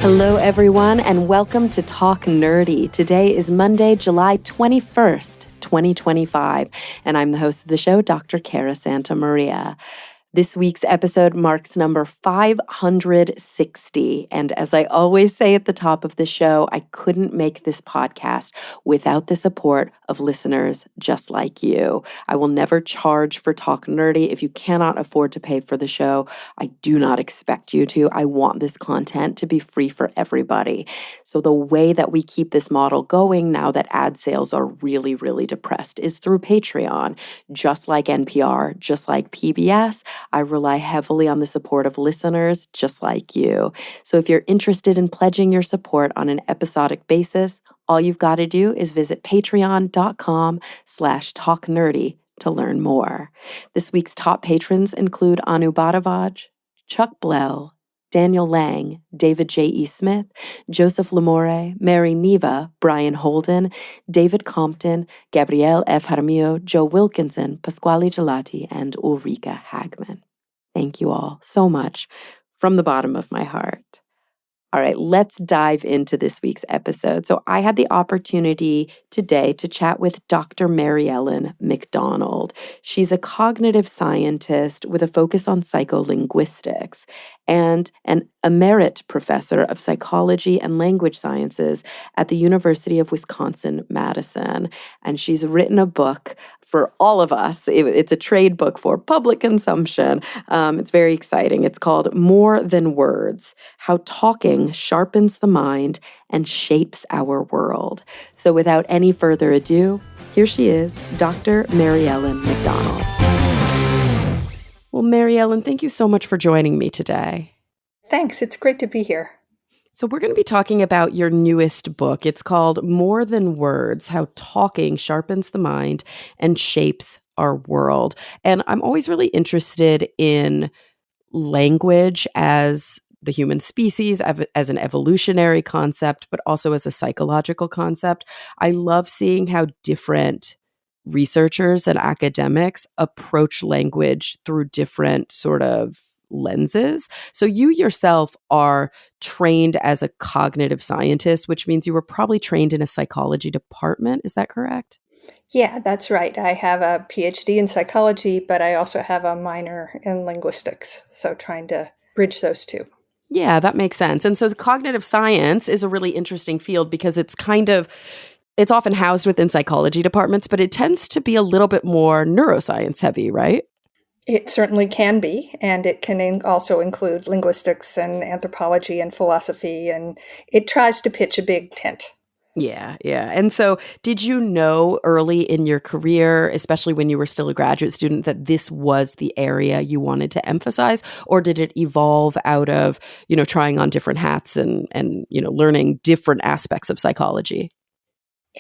Hello, everyone, and welcome to Talk Nerdy. Today is Monday, July 21st, 2025, and I'm the host of the show, Dr. Cara Santa Maria. This week's episode marks number 560, and as I always say at the top of the show, I couldn't make this podcast without the support of listeners just like you. I will never charge for Talk Nerdy. If you cannot afford to pay for the show, I do not expect you to. I want this content to be free for everybody. So the way that we keep this model going now that ad sales are really, really depressed is through Patreon. Just like NPR, just like PBS, I rely heavily on the support of listeners just like you. So if you're interested in pledging your support on an episodic basis, all you've got to do is visit patreon.com/talknerdy to learn more. This week's top patrons include Anu Bhadavaj, Chuck Blell, Daniel Lang, David J.E. Smith, Joseph Lamore, Mary Neva, Brian Holden, David Compton, Gabrielle F. Jaramillo, Joe Wilkinson, Pasquale Gelati, and Ulrika Hagman. Thank you all so much from the bottom of my heart. All right, let's dive into this week's episode. So I had the opportunity today to chat with Dr. Maryellen MacDonald. She's a cognitive scientist with a focus on psycholinguistics and an emerit professor of psychology and language sciences at the University of Wisconsin-Madison. And she's written a book for all of us. It's a trade book for public consumption. It's very exciting. It's called More Than Words: How Talking Sharpens the Mind and Shapes Our World. So without any further ado, here she is, Dr. Maryellen MacDonald. Well, Maryellen, thank you so much for joining me today. Thanks. It's great to be here. So we're going to be talking about your newest book. It's called More Than Words: How Talking Sharpens the Mind and Shapes Our World. And I'm always really interested in language as the human species, as an evolutionary concept, but also as a psychological concept. I love seeing how different researchers and academics approach language through different sort of lenses. So you yourself are trained as a cognitive scientist, which means you were probably trained in a psychology department. Is that correct? Yeah, that's right. I have a PhD in psychology, but I also have a minor in linguistics. So trying to bridge those two. Yeah, that makes sense. And so cognitive science is a really interesting field because it's often housed within psychology departments, but it tends to be a little bit more neuroscience heavy, right? It certainly can be, and it can also include linguistics and anthropology and philosophy, and it tries to pitch a big tent. Yeah. And so did you know early in your career, especially when you were still a graduate student, that this was the area you wanted to emphasize? Or did it evolve out of, trying on different hats and learning different aspects of psychology?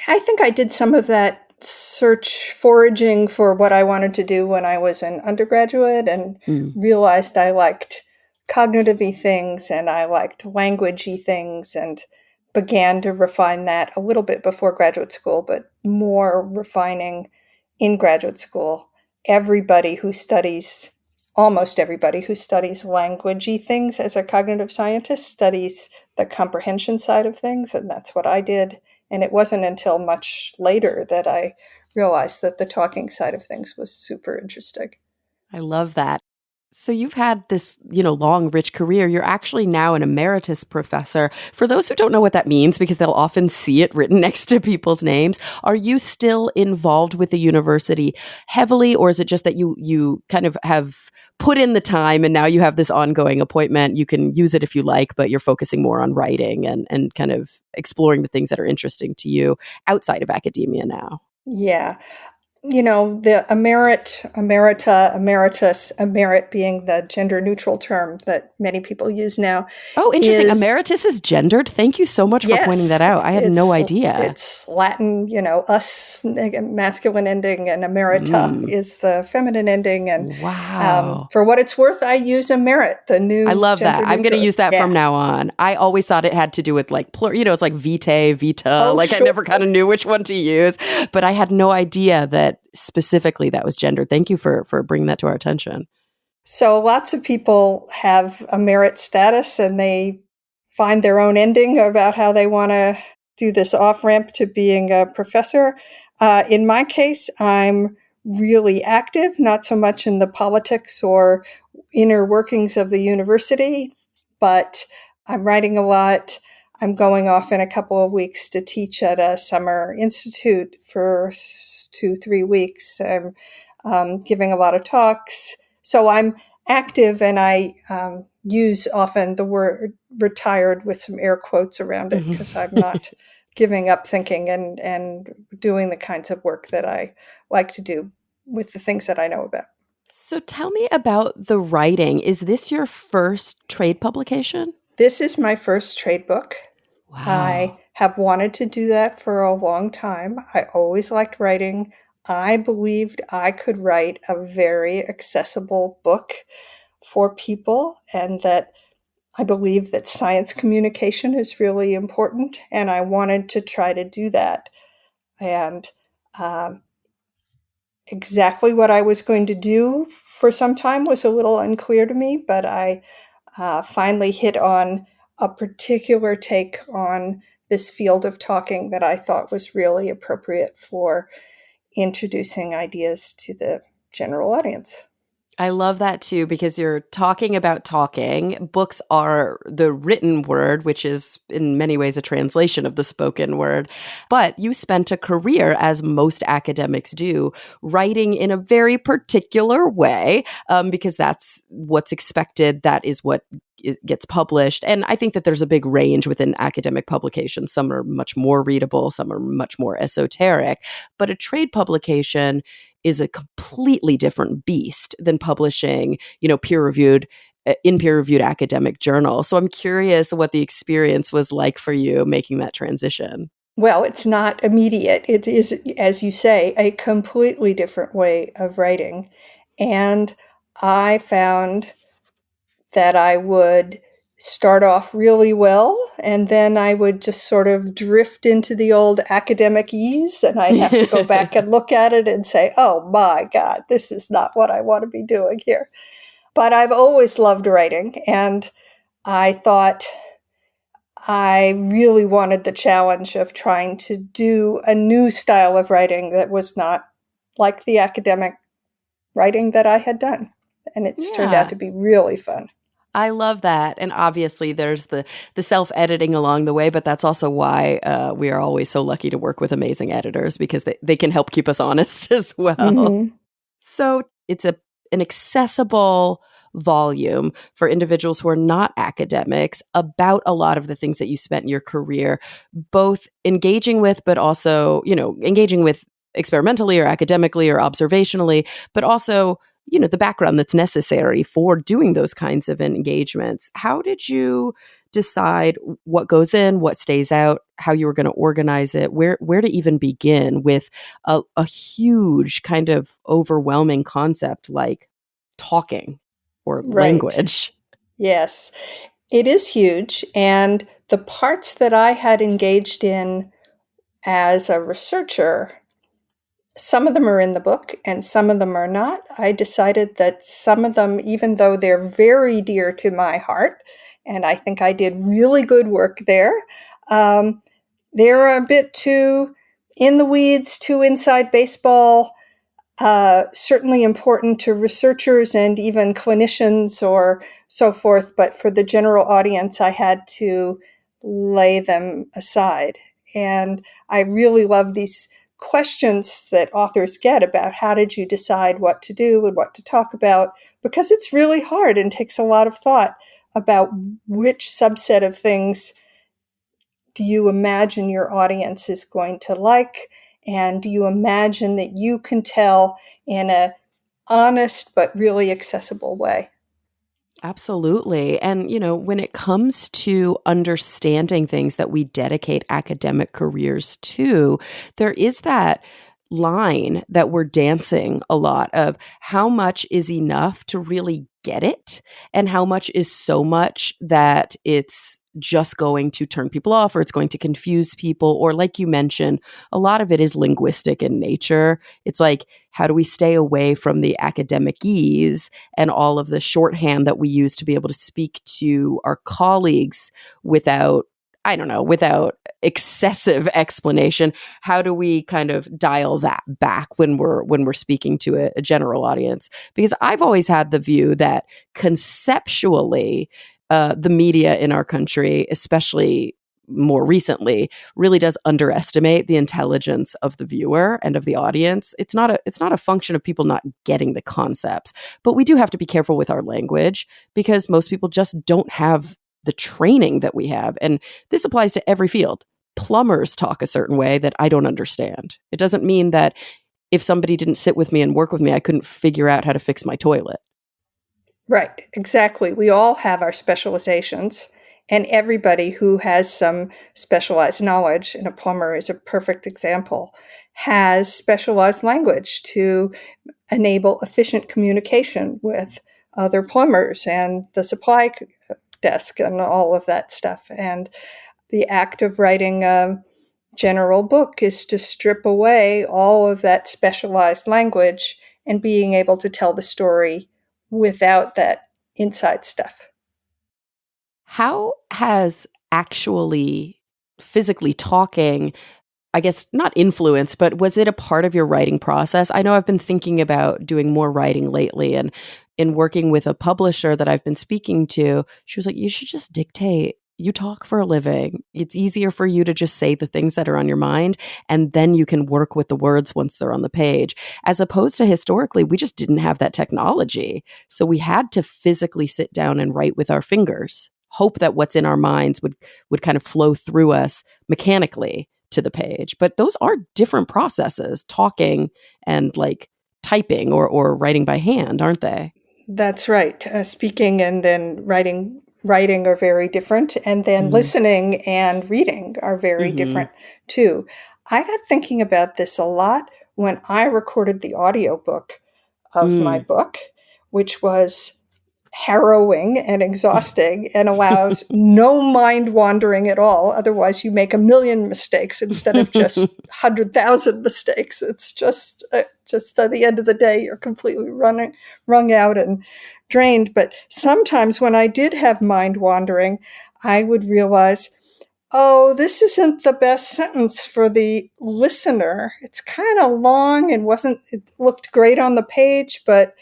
I think I did some of that foraging for what I wanted to do when I was an undergraduate and realized I liked cognitive-y things and I liked language-y things and began to refine that a little bit before graduate school, but more refining in graduate school. Almost everybody who studies language-y things as a cognitive scientist studies the comprehension side of things, and that's what I did. And it wasn't until much later that I realized that the talking side of things was super interesting. I love that. So you've had this, long, rich career. You're actually now an emeritus professor. For those who don't know what that means, because they'll often see it written next to people's names, are you still involved with the university heavily, or is it just that you kind of have put in the time and now you have this ongoing appointment? You can use it if you like, but you're focusing more on writing and kind of exploring the things that are interesting to you outside of academia now. Yeah. The emerit being the gender neutral term that many people use now. Oh, interesting. Emeritus is gendered. Thank you so much for pointing that out. I had no idea. It's Latin, us, masculine ending, and emerita is the feminine ending. And wow. For what it's worth, I use emerit, the new. I love that. I'm going to use that from now on. I always thought it had to do with it's like vitae, vita. Oh, sure. I never kind of knew which one to use, but I had no idea that specifically that was gendered. Thank you for bringing that to our attention. So lots of people have a merit status and they find their own ending about how they want to do this off-ramp to being a professor. In my case, I'm really active, not so much in the politics or inner workings of the university, but I'm writing a lot. I'm going off in a couple of weeks to teach at a summer institute for 2-3 weeks. I'm giving a lot of talks. So I'm active, and I use often the word retired with some air quotes around it, because I'm not giving up thinking and doing the kinds of work that I like to do with the things that I know about. So tell me about the writing. Is this your first trade publication? This is my first trade book. Wow. I have wanted to do that for a long time. I always liked writing. I believed I could write a very accessible book for people, and that I believe that science communication is really important, and I wanted to try to do that. And exactly what I was going to do for some time was a little unclear to me, but I finally hit on a particular take on this field of talking that I thought was really appropriate for introducing ideas to the general audience. I love that too, because you're talking about talking. Books are the written word, which is in many ways a translation of the spoken word. But you spent a career, as most academics do, writing in a very particular way, because that's what's expected. That is what gets published. And I think that there's a big range within academic publications. Some are much more readable, some are much more esoteric. But a trade publication is a completely different beast than publishing, in peer-reviewed academic journal. So I'm curious what the experience was like for you making that transition. Well, it's not immediate. It is, as you say, a completely different way of writing. And I found that I would start off really well, and then I would just sort of drift into the old academic ease, and I'd have to go back and look at it and say, oh my God, this is not what I want to be doing here. But I've always loved writing, and I thought I really wanted the challenge of trying to do a new style of writing that was not like the academic writing that I had done. And it's turned out to be really fun. I love that. And obviously there's the self-editing along the way, but that's also why we are always so lucky to work with amazing editors, because they can help keep us honest as well. Mm-hmm. So it's an accessible volume for individuals who are not academics about a lot of the things that you spent in your career, both engaging with, but also, engaging with experimentally or academically or observationally, but also the background that's necessary for doing those kinds of engagements. How did you decide what goes in, what stays out, how you were going to organize it, where to even begin with a huge kind of overwhelming concept like talking or language? Yes, it is huge. And the parts that I had engaged in as a researcher, some of them are in the book and some of them are not. I decided that some of them, even though they're very dear to my heart, and I think I did really good work there, they're a bit too in the weeds, too inside baseball, certainly important to researchers and even clinicians or so forth. But for the general audience, I had to lay them aside. And I really love these questions that authors get about how did you decide what to do and what to talk about, because it's really hard and takes a lot of thought about which subset of things do you imagine your audience is going to like, and do you imagine that you can tell in a honest but really accessible way. Absolutely. And, when it comes to understanding things that we dedicate academic careers to, there is that line that we're dancing a lot of how much is enough to really get it and how much is so much that it's just going to turn people off or it's going to confuse people. Or like you mentioned, a lot of it is linguistic in nature. It's like, how do we stay away from the academic-ese and all of the shorthand that we use to be able to speak to our colleagues without, I don't know, without excessive explanation? How do we kind of dial that back when we're speaking to a general audience? Because I've always had the view that conceptually, the media in our country, especially more recently, really does underestimate the intelligence of the viewer and of the audience. It's not a function of people not getting the concepts, but we do have to be careful with our language because most people just don't have the training that we have. And this applies to every field. Plumbers talk a certain way that I don't understand. It doesn't mean that if somebody didn't sit with me and work with me, I couldn't figure out how to fix my toilet. Right, exactly. We all have our specializations, and everybody who has some specialized knowledge, and a plumber is a perfect example, has specialized language to enable efficient communication with other plumbers and the supply desk and all of that stuff. And the act of writing a general book is to strip away all of that specialized language and being able to tell the story without that inside stuff. How has actually physically talking, I guess, not influence, but was it a part of your writing process? I know I've been thinking about doing more writing lately, and in working with a publisher that I've been speaking to, she was like, you should just dictate. You talk for a living. It's easier for you to just say the things that are on your mind, and then you can work with the words once they're on the page. As opposed to historically, we just didn't have that technology. So we had to physically sit down and write with our fingers, hope that what's in our minds would kind of flow through us mechanically to the page. But those are different processes, talking and like typing or writing by hand, aren't they? That's right. Speaking and then writing are very different, and then Mm-hmm. listening and reading are very Mm-hmm. different too. I got thinking about this a lot when I recorded the audiobook of my Mm. book, which was harrowing and exhausting and allows no mind wandering at all. Otherwise, you make a million mistakes instead of just 100,000 mistakes. It's just at the end of the day, you're completely wrung out and drained. But sometimes when I did have mind wandering, I would realize, oh, this isn't the best sentence for the listener. It's kind of long and it looked great on the page, but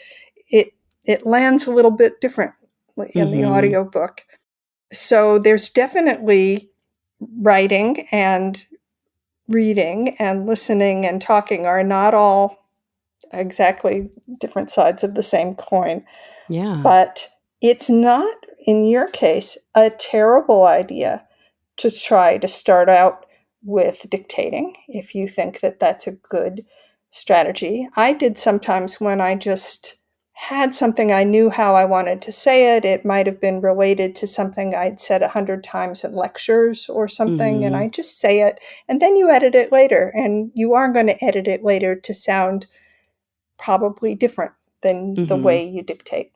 it it lands a little bit differently in the Mm-hmm. audiobook. So there's definitely writing and reading and listening and talking are not all exactly different sides of the same coin. Yeah. But it's not, in your case, a terrible idea to try to start out with dictating if you think that that's a good strategy. I did sometimes when I just had something I knew how I wanted to say it. It might have been related to something I'd said 100 times in lectures or something, and Mm-hmm. I just say it, and then you edit it later, and you are going to edit it later to sound probably different than the Mm-hmm. way you dictate.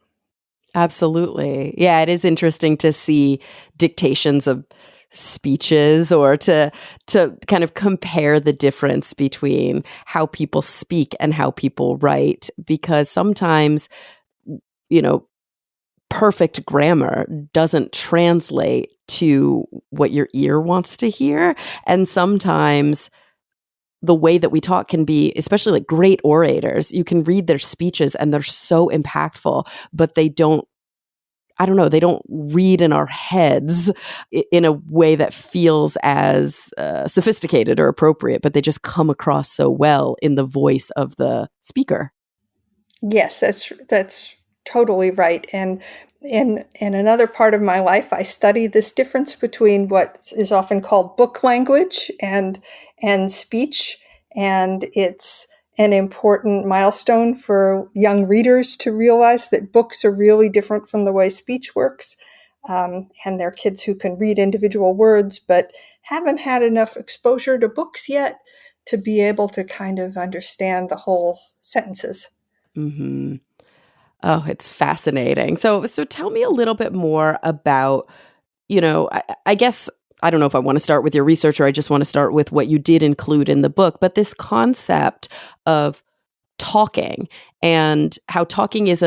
Absolutely. Yeah, it is interesting to see dictations of speeches or to kind of compare the difference between how people speak and how people write, because sometimes, you know, perfect grammar doesn't translate to what your ear wants to hear. And sometimes the way that we talk can be, especially like great orators, you can read their speeches and they're so impactful, but they don't, I don't know, they don't read in our heads in a way that feels as sophisticated or appropriate, but they just come across so well in the voice of the speaker. Yes, that's totally right. And in another part of my life, I study this difference between what is often called book language and speech, and it's an important milestone for young readers to realize that books are really different from the way speech works. And there are kids who can read individual words, but haven't had enough exposure to books yet to be able to kind of understand the whole sentences. Hmm. Oh, it's fascinating. So tell me a little bit more about I guess I don't know if I want to start with your research or I just want to start with what you did include in the book, but this concept of talking and how talking is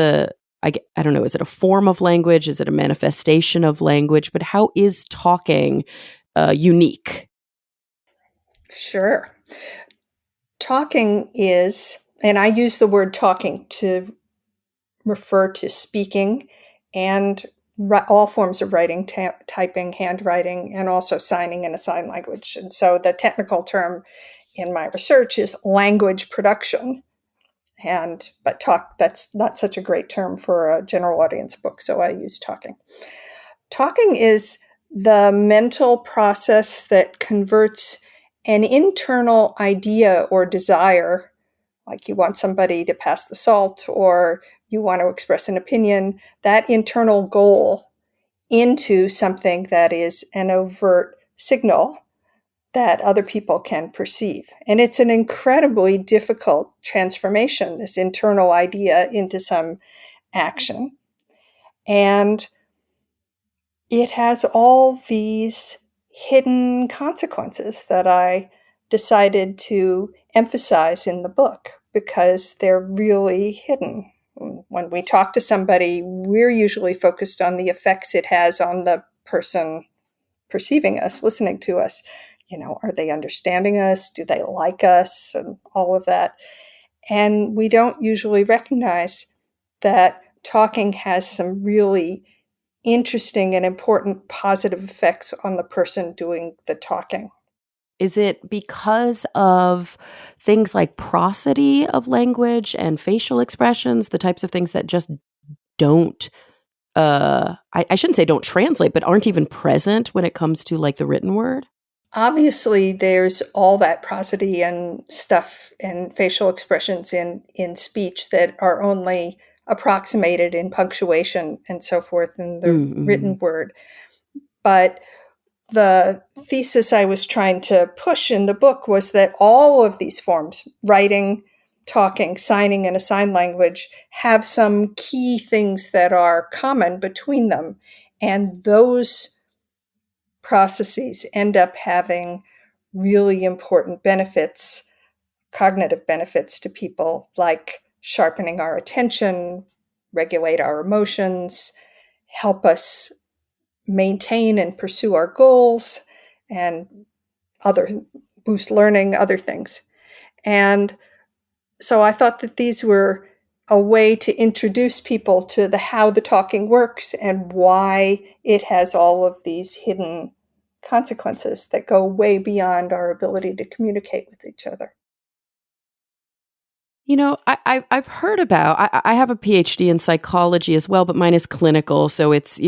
I don't know, is it a form of language? Is it a manifestation of language? But how is talking unique? Sure. Talking is, and I use the word talking to refer to speaking and all forms of writing, typing, handwriting, and also signing in a sign language. And so the technical term in my research is language production. But talk, that's not such a great term for a general audience book, so I use talking. Talking is the mental process that converts an internal idea or desire, like you want somebody to pass the salt or you want to express an opinion, that internal goal into something that is an overt signal that other people can perceive. And it's an incredibly difficult transformation, this internal idea into some action. And it has all these hidden consequences that I decided to emphasize in the book because they're really hidden. When we talk to somebody, we're usually focused on the effects it has on the person perceiving us, listening to us. Are they understanding us? Do they like us? And all of that. And we don't usually recognize that talking has some really interesting and important positive effects on the person doing the talking. Is it because of things like prosody of language and facial expressions, the types of things that just don't, I shouldn't say don't translate, but aren't even present when it comes to like the written word? Obviously, there's all that prosody and stuff and facial expressions in speech that are only approximated in punctuation and so forth in the written word. But the thesis I was trying to push in the book was that all of these forms, writing, talking, signing in a sign language, have some key things that are common between them. And those processes end up having really important benefits, cognitive benefits to people, like sharpening our attention, regulate our emotions, help us maintain and pursue our goals, and boost learning, other things. And so I thought that these were a way to introduce people to how the talking works and why it has all of these hidden consequences that go way beyond our ability to communicate with each other. I've heard about, I have a PhD in psychology as well, but mine is clinical. So it's,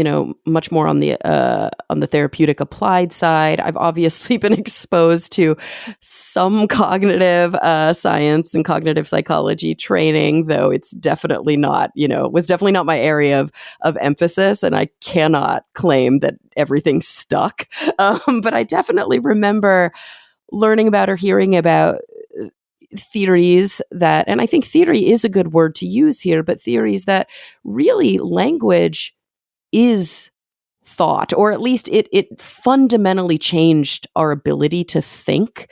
much more on the therapeutic applied side. I've obviously been exposed to some cognitive science and cognitive psychology training, though it's definitely not, was definitely not my area of emphasis. And I cannot claim that everything stuck. But I definitely remember learning about or hearing about theories that, and I think theory is a good word to use here, but theories that really language is thought, or at least it fundamentally changed our ability to think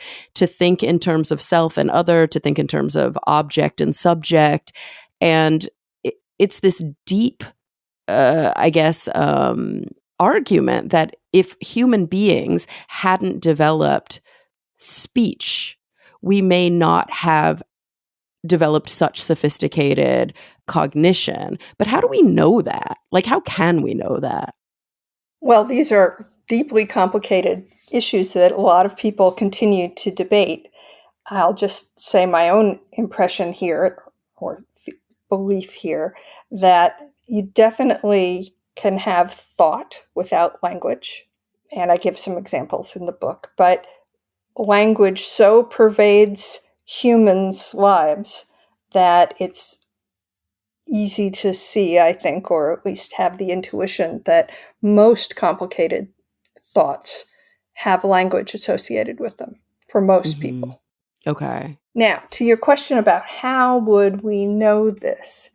in terms of self and other, to think in terms of object and subject. And it's this deep, I guess, argument that if human beings hadn't developed speech, we may not have developed such sophisticated cognition. But how do we know that? Like, how can we know that? Well, these are deeply complicated issues that a lot of people continue to debate. I'll just say my own impression here, or belief here, that you definitely can have thought without language. And I give some examples in the book, but language so pervades humans' lives that it's easy to see, I think, or at least have the intuition that most complicated thoughts have language associated with them for most people. Okay. Now, to your question about how would we know this,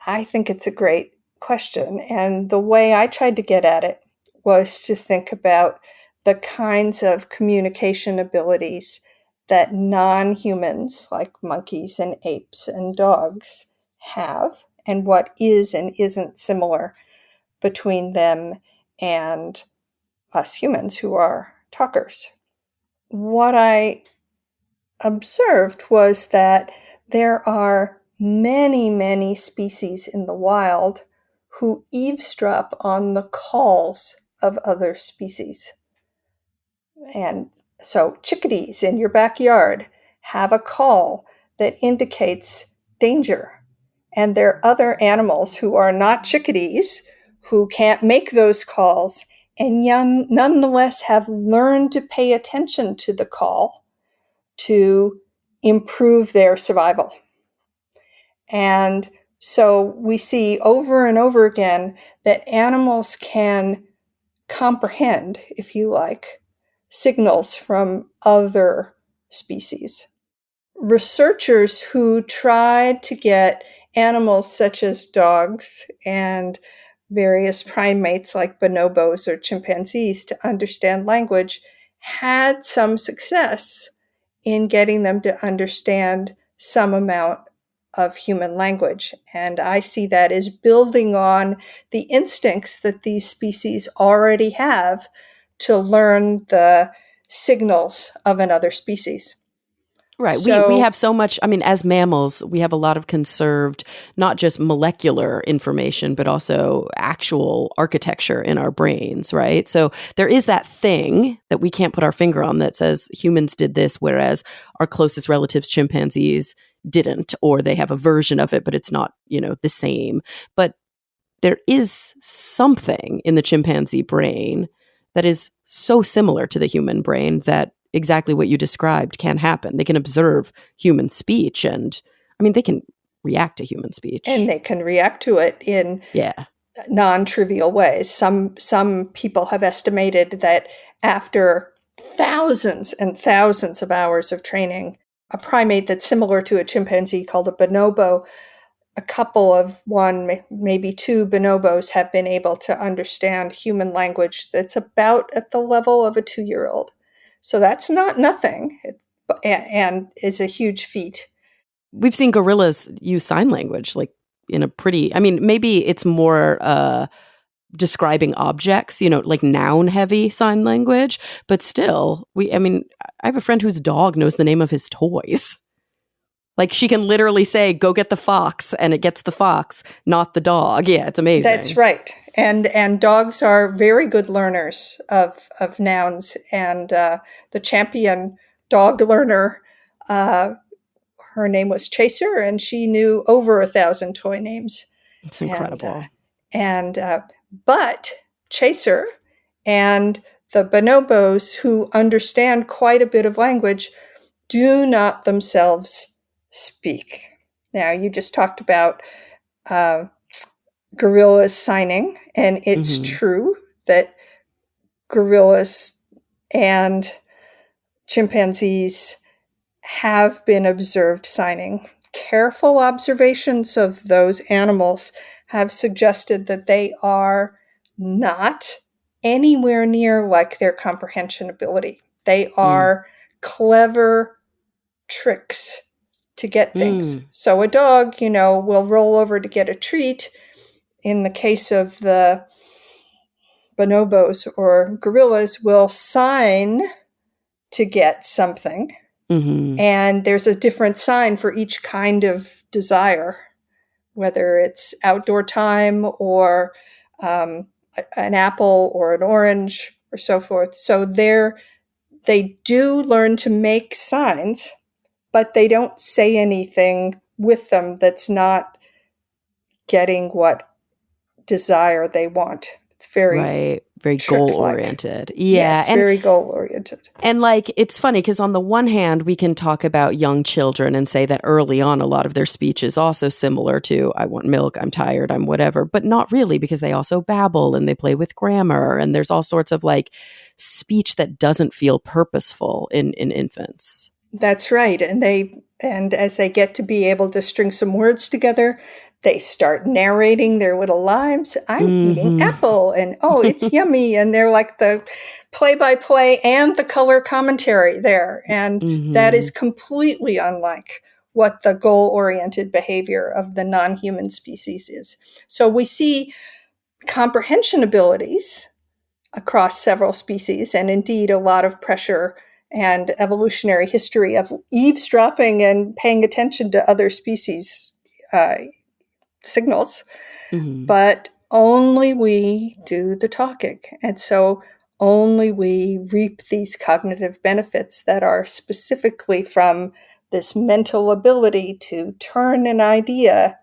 I think it's a great question. And the way I tried to get at it was to think about the kinds of communication abilities that non-humans, like monkeys and apes and dogs, have, and what is and isn't similar between them and us humans who are talkers. What I observed was that there are many, many species in the wild who eavesdrop on the calls of other species. And so chickadees in your backyard have a call that indicates danger. And there are other animals who are not chickadees who can't make those calls and nonetheless have learned to pay attention to the call to improve their survival. And so we see over and over again that animals can comprehend, if you like, signals from other species. Researchers who tried to get animals such as dogs and various primates like bonobos or chimpanzees to understand language had some success in getting them to understand some amount of human language. And I see that as building on the instincts that these species already have to learn the signals of another species. Right. We So have so much, I mean, as mammals, we have a lot of conserved, not just molecular information, but also actual architecture in our brains, right? So there is that thing that we can't put our finger on that says humans did this, whereas our closest relatives, chimpanzees, didn't, or they have a version of it, but it's not, the same. But there is something in the chimpanzee brain that is so similar to the human brain that exactly what you described can happen. They can observe human speech and, they can react to human speech. And they can react to it in non-trivial ways. Some people have estimated that after thousands and thousands of hours of training, a primate that's similar to a chimpanzee called a bonobo, a couple of one, maybe two bonobos have been able to understand human language that's about at the level of a 2-year-old. So that's not nothing, and is a huge feat. We've seen gorillas use sign language, like in a pretty, maybe it's more describing objects, like noun heavy sign language, but still, I have a friend whose dog knows the name of his toys. Like she can literally say, go get the fox, and it gets the fox, not the dog. Yeah, it's amazing. That's right. And dogs are very good learners of nouns. And the champion dog learner, her name was Chaser, and she knew over 1,000 toy names. It's incredible. But Chaser and the bonobos, who understand quite a bit of language, do not themselves speak. Now, you just talked about gorillas signing, and it's true that gorillas and chimpanzees have been observed signing. Careful observations of those animals have suggested that they are not anywhere near like their comprehension ability. They are clever tricks to get things. So a dog, will roll over to get a treat. In the case of the bonobos or gorillas, will sign to get something. And there's a different sign for each kind of desire, whether it's outdoor time or an apple or an orange or so forth. So they do learn to make signs, but they don't say anything with them that's not getting what desire they want. It's very goal-oriented. Yeah, yes, very goal-oriented. And it's funny because on the one hand, we can talk about young children and say that early on, a lot of their speech is also similar to, I want milk, I'm tired, I'm whatever, but not really, because they also babble and they play with grammar. And there's all sorts of speech that doesn't feel purposeful in infants. That's right. And as they get to be able to string some words together, they start narrating their little lives. I'm eating Mm-hmm. apple, and oh, it's yummy. And they're like the play-by-play and the color commentary there. And that is completely unlike what the goal-oriented behavior of the non-human species is. So we see comprehension abilities across several species, and indeed a lot of pressure and evolutionary history of eavesdropping and paying attention to other species signals, but only we do the talking. And so only we reap these cognitive benefits that are specifically from this mental ability to turn an idea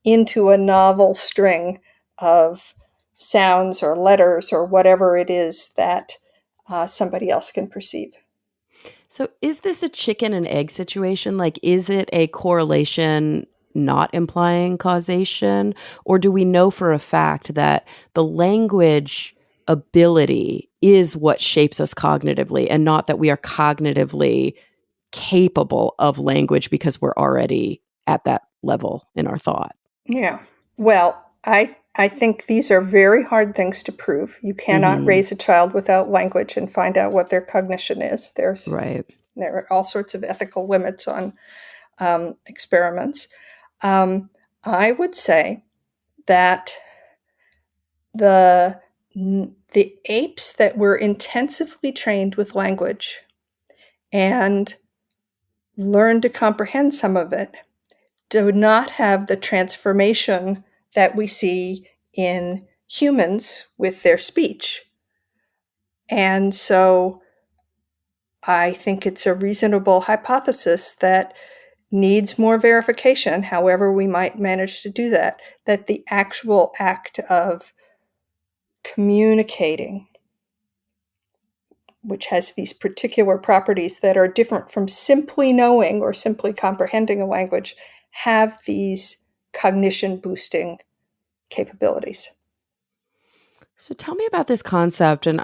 into a novel string of sounds or letters or whatever it is that somebody else can perceive. So is this a chicken and egg situation? Like, is it a correlation not implying causation? Or do we know for a fact that the language ability is what shapes us cognitively, and not that we are cognitively capable of language because we're already at that level in our thought? Yeah. Well, I think these are very hard things to prove. You cannot raise a child without language and find out what their cognition is. Right. There are all sorts of ethical limits on experiments. I would say that the apes that were intensively trained with language and learned to comprehend some of it do not have the transformation that we see in humans with their speech. And so I think it's a reasonable hypothesis that needs more verification, however we might manage to do that, that the actual act of communicating, which has these particular properties that are different from simply knowing or simply comprehending a language, have these cognition boosting capabilities. So tell me about this concept, and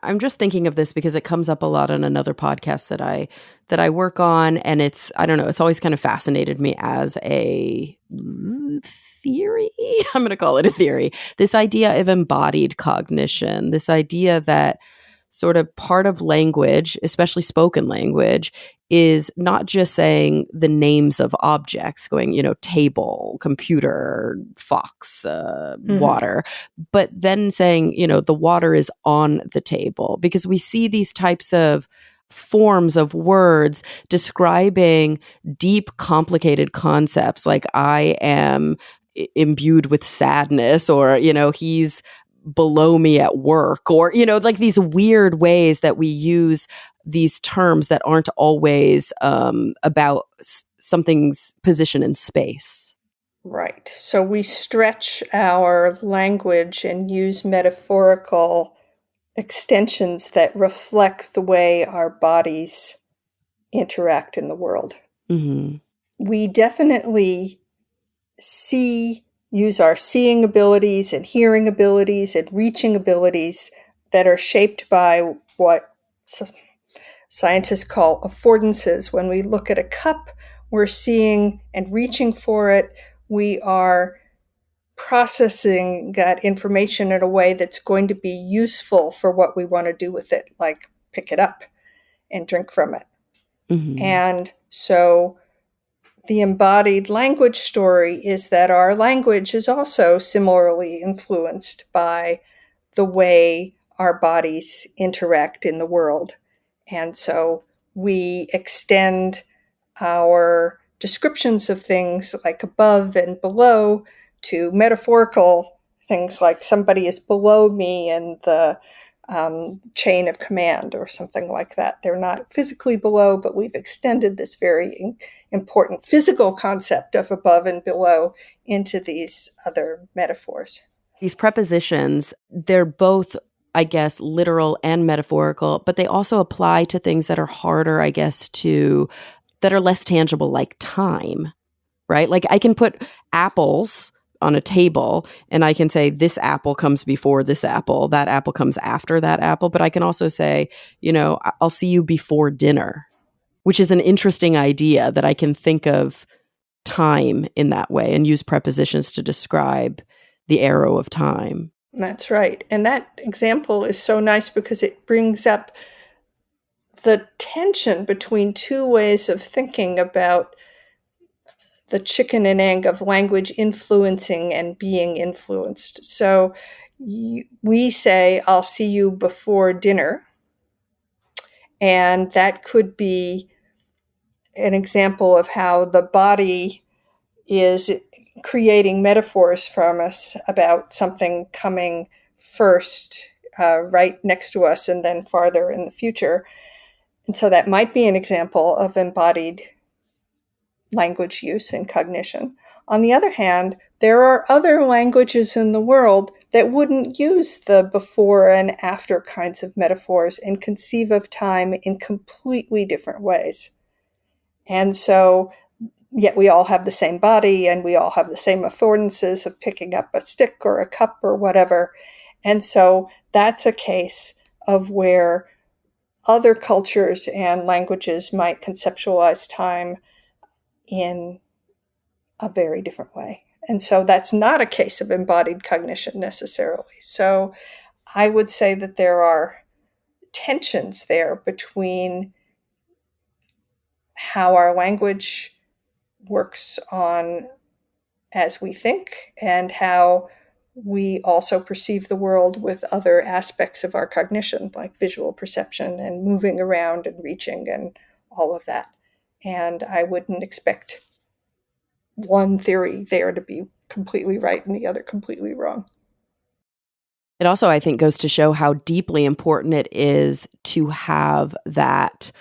I'm just thinking of this because it comes up a lot on another podcast that I work on, and it's, I don't know, it's always kind of fascinated me as a theory. I'm going to call it a theory. This idea of embodied cognition, this idea that sort of part of language, especially spoken language, is not just saying the names of objects, going, table, computer, fox, water, but then saying, the water is on the table, because we see these types of forms of words describing deep, complicated concepts, like I am imbued with sadness, or, he's below me at work, or, like these weird ways that we use these terms that aren't always about something's position in space. Right. So we stretch our language and use metaphorical extensions that reflect the way our bodies interact in the world. We definitely use our seeing abilities and hearing abilities and reaching abilities that are shaped by what scientists call affordances. When we look at a cup, we're seeing and reaching for it. We are processing that information in a way that's going to be useful for what we want to do with it, like pick it up and drink from it. And so the embodied language story is that our language is also similarly influenced by the way our bodies interact in the world. And so we extend our descriptions of things like above and below to metaphorical things like somebody is below me in the chain of command or something like that. They're not physically below, but we've extended this very important physical concept of above and below into these other metaphors. These prepositions, they're both, I guess, literal and metaphorical, but they also apply to things that are harder, I guess, that are less tangible, like time, right? Like I can put apples on a table and I can say this apple comes before this apple, that apple comes after that apple, but I can also say, I'll see you before dinner, which is an interesting idea that I can think of time in that way and use prepositions to describe the arrow of time. That's right. And that example is so nice because it brings up the tension between two ways of thinking about the chicken and egg of language influencing and being influenced. So we say, I'll see you before dinner. And that could be an example of how the body is creating metaphors from us about something coming first, right next to us, and then farther in the future. And so that might be an example of embodied language use and cognition. On the other hand, there are other languages in the world that wouldn't use the before and after kinds of metaphors and conceive of time in completely different ways. And so, yet we all have the same body and we all have the same affordances of picking up a stick or a cup or whatever. And so that's a case of where other cultures and languages might conceptualize time in a very different way. And so that's not a case of embodied cognition necessarily. So I would say that there are tensions there between how our language works on as we think and how we also perceive the world with other aspects of our cognition, like visual perception and moving around and reaching and all of that. And I wouldn't expect one theory there to be completely right and the other completely wrong. It also, I think, goes to show how deeply important it is to have that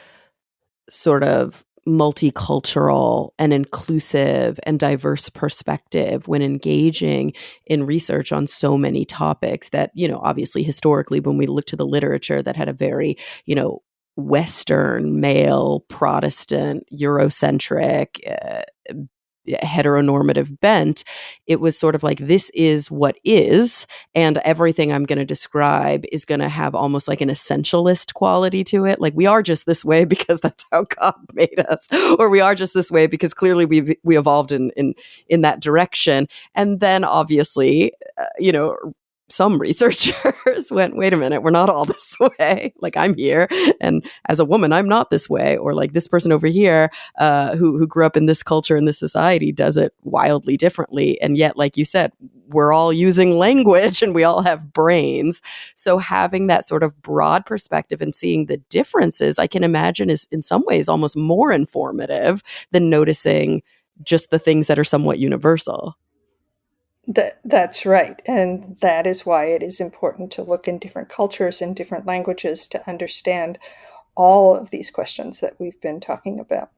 sort of multicultural and inclusive and diverse perspective when engaging in research on so many topics that, obviously historically, when we look to the literature that had a very, Western, male, Protestant, Eurocentric, heteronormative bent, it was sort of like, this is what is, and everything I'm going to describe is going to have almost like an essentialist quality to it. Like, we are just this way because that's how God made us, or we are just this way because clearly we evolved in that direction. And then obviously, some researchers went, wait a minute, we're not all this way. Like, I'm here, and as a woman, I'm not this way. Or like this person over here who grew up in this culture and this society does it wildly differently. And yet, like you said, we're all using language and we all have brains. So having that sort of broad perspective and seeing the differences, I can imagine, is in some ways almost more informative than noticing just the things that are somewhat universal. That's right. And that is why it is important to look in different cultures and different languages to understand all of these questions that we've been talking about.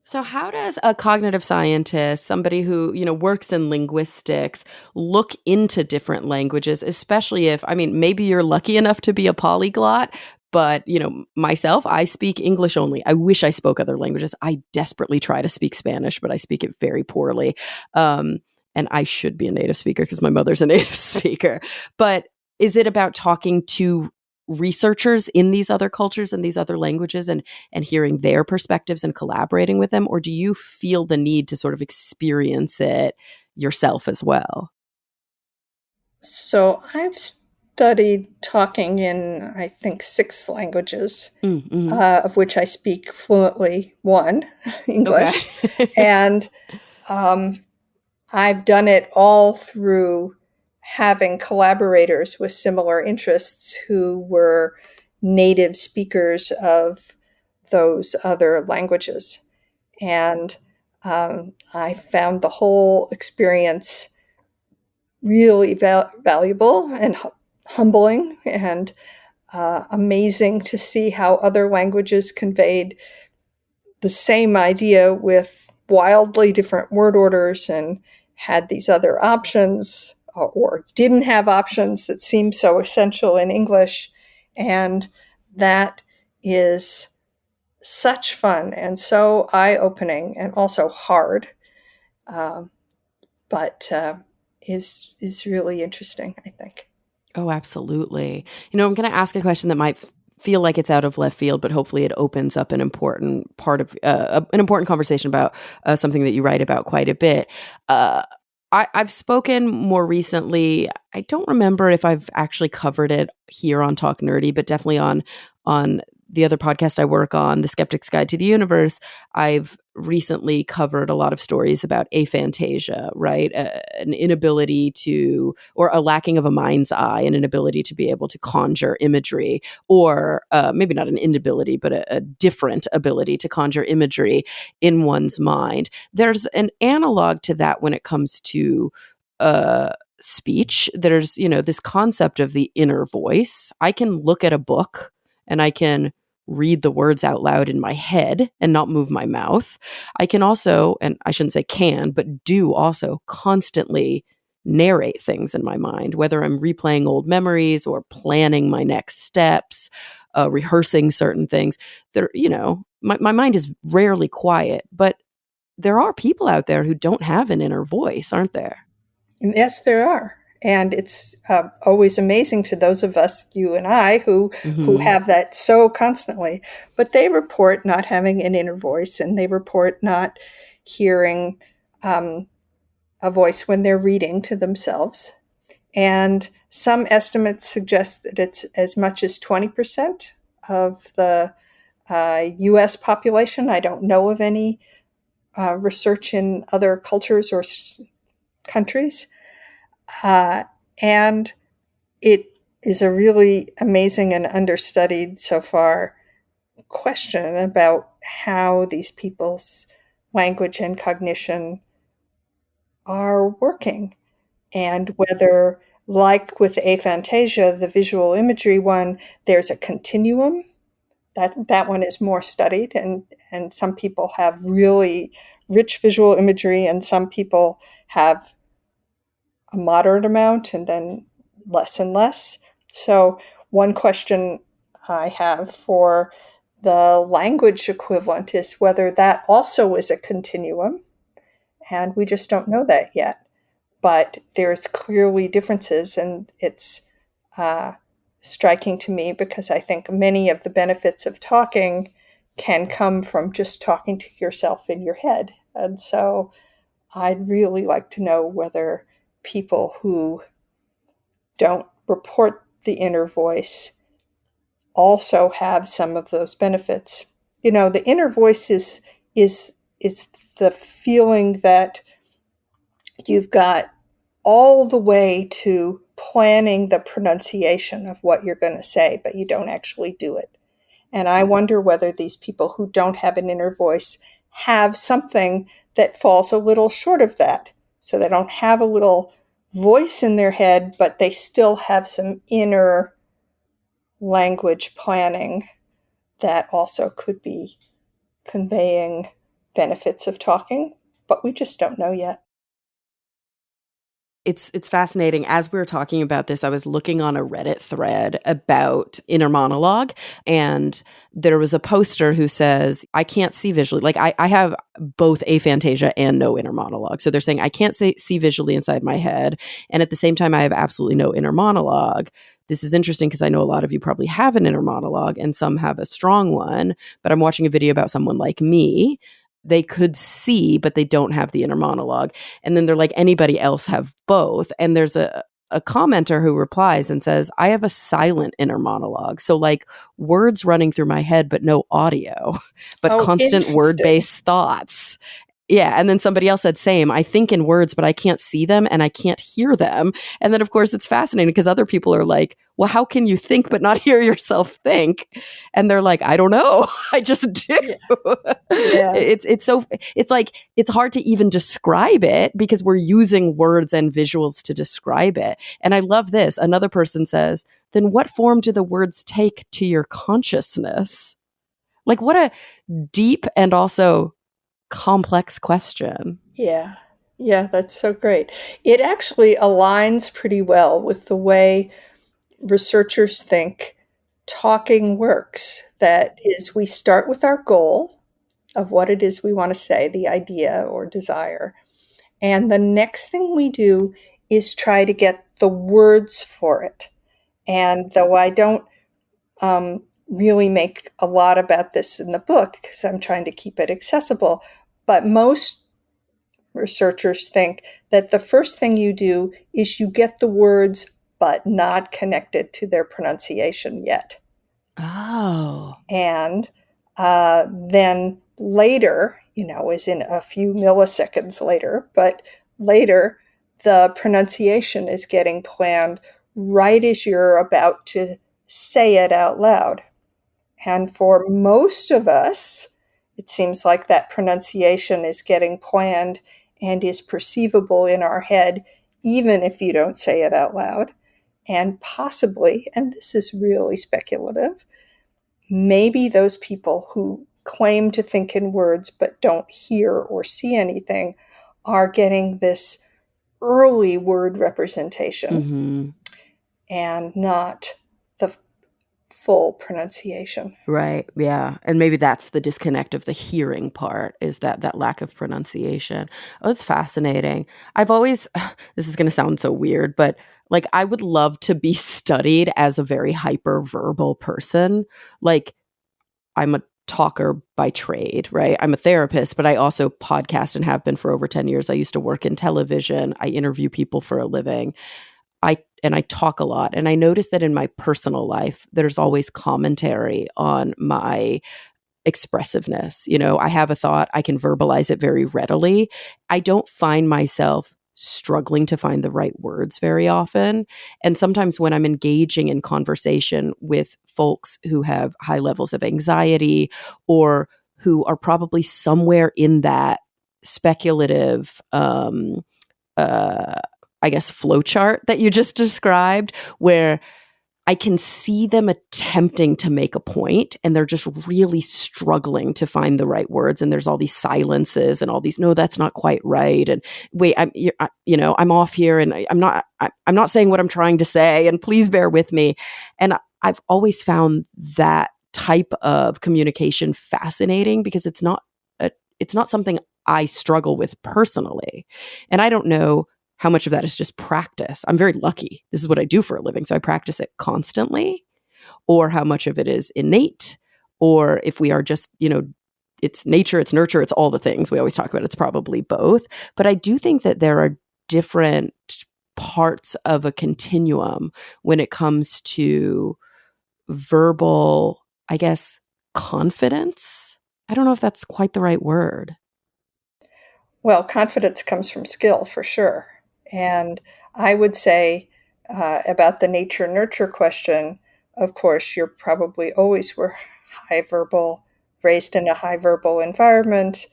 So how does a cognitive scientist, somebody who, works in linguistics, look into different languages, especially if, maybe you're lucky enough to be a polyglot, but, myself, I speak English only. I wish I spoke other languages. I desperately try to speak Spanish, but I speak it very poorly. And I should be a native speaker because my mother's a native speaker. But is it about talking to researchers in these other cultures and these other languages and hearing their perspectives and collaborating with them? Or do you feel the need to sort of experience it yourself as well? So I've studied talking in, I think, 6 languages, Mm-hmm. of which I speak fluently 1, English. Okay. And I've done it all through having collaborators with similar interests who were native speakers of those other languages. And I found the whole experience really valuable and humbling and amazing to see how other languages conveyed the same idea with wildly different word orders and had these other options or didn't have options that seem so essential in English. And that is such fun and so eye-opening and also hard, but is really interesting, I think. Oh, absolutely. I'm going to ask a question that might feel like it's out of left field, but hopefully it opens up an important part of an important conversation about something that you write about quite a bit. I've spoken more recently. I don't remember if I've actually covered it here on Talk Nerdy, but definitely on the other podcast I work on, The Skeptic's Guide to the Universe. I've recently covered a lot of stories about aphantasia, right? An inability to, or a lacking of a mind's eye, and an inability to be able to conjure imagery, or maybe not an inability, but a different ability to conjure imagery in one's mind. There's an analog to that when it comes to speech. There's, this concept of the inner voice. I can look at a book and I can read the words out loud in my head and not move my mouth. I can also, and I shouldn't say can, but do also constantly narrate things in my mind, whether I'm replaying old memories or planning my next steps, rehearsing certain things. There, my mind is rarely quiet, but there are people out there who don't have an inner voice, aren't there? Yes, there are. And it's always amazing to those of us, you and I, who have that so constantly. But they report not having an inner voice, and they report not hearing a voice when they're reading to themselves. And some estimates suggest that it's as much as 20% of the U.S. population. I don't know of any research in other cultures or countries. And it is a really amazing and understudied so far question about how these people's language and cognition are working, and whether, like with aphantasia, the visual imagery one, there's a continuum. That one is more studied, and some people have really rich visual imagery, and some people have a moderate amount and then less and less. So one question I have for the language equivalent is whether that also is a continuum, and we just don't know that yet. But there's clearly differences, and it's striking to me because I think many of the benefits of talking can come from just talking to yourself in your head. And so I'd really like to know whether people who don't report the inner voice also have some of those benefits. The inner voice is the feeling that you've got all the way to planning the pronunciation of what you're going to say, but you don't actually do it. And I wonder whether these people who don't have an inner voice have something that falls a little short of that. So they don't have a little voice in their head, but they still have some inner language planning that also could be conveying benefits of talking, but we just don't know yet. It's fascinating. As we were talking about this, I was looking on a Reddit thread about inner monologue, and there was a poster who says, I can't see visually. Like I have both aphantasia and no inner monologue. So they're saying I can't see visually inside my head. And at the same time, I have absolutely no inner monologue. This is interesting because I know a lot of you probably have an inner monologue and some have a strong one, but I'm watching a video about someone like me. They could see, but they don't have the inner monologue. And then they're like, anybody else have both? And there's a commenter who replies and says, I have a silent inner monologue. So like words running through my head, but no audio, but constant word-based thoughts. Yeah. And then somebody else said, same. I think in words, but I can't see them and I can't hear them. And then, of course, it's fascinating because other people are like, well, how can you think but not hear yourself think? And they're like, I don't know. I just do. Yeah. It's like, it's hard to even describe it because we're using words and visuals to describe it. And I love this. Another person says, then what form do the words take to your consciousness? Like, what a deep and also complex question. Yeah. Yeah, that's so great. It actually aligns pretty well with the way researchers think talking works. That is, we start with our goal of what it is we want to say, the idea or desire. And the next thing we do is try to get the words for it. And though I don't really make a lot about this in the book because I'm trying to keep it accessible. But most researchers think that the first thing you do is you get the words but not connected to their pronunciation yet. Oh. And then later, is in a few milliseconds later, but later, the pronunciation is getting planned right as you're about to say it out loud. And for most of us, it seems like that pronunciation is getting planned and is perceivable in our head, even if you don't say it out loud. And possibly, and this is really speculative, maybe those people who claim to think in words but don't hear or see anything are getting this early word representation Mm-hmm. and not the full pronunciation. Right. Yeah. And maybe that's the disconnect of the hearing part, is that lack of pronunciation. Oh, it's fascinating. I've always, this is going to sound so weird, but like I would love to be studied as a very hyperverbal person. Like I'm a talker by trade, right? I'm a therapist, but I also podcast and have been for over 10 years. I used to work in television. I interview people for a living. I talk a lot, and I notice that in my personal life there's always commentary on my expressiveness. I have a thought, I can verbalize it very readily. I don't find myself struggling to find the right words very often. And sometimes when I'm engaging in conversation with folks who have high levels of anxiety or who are probably somewhere in that speculative uh I guess flowchart that you just described, where I can see them attempting to make a point and they're just really struggling to find the right words. And there's all these silences and all these, no, that's not quite right. And wait, I'm off here and I'm not saying what I'm trying to say, and please bear with me. And I've always found that type of communication fascinating because it's not something I struggle with personally. And I don't know how much of that is just practice. I'm very lucky. This is what I do for a living, so I practice it constantly. Or how much of it is innate, or if we are just, it's nature, it's nurture, it's all the things we always talk about. It's probably both. But I do think that there are different parts of a continuum when it comes to verbal, I guess, confidence. I don't know if that's quite the right word. Well, confidence comes from skill for sure. And I would say about the nature nurture question, of course, you're probably always were high verbal, raised in a high verbal environment,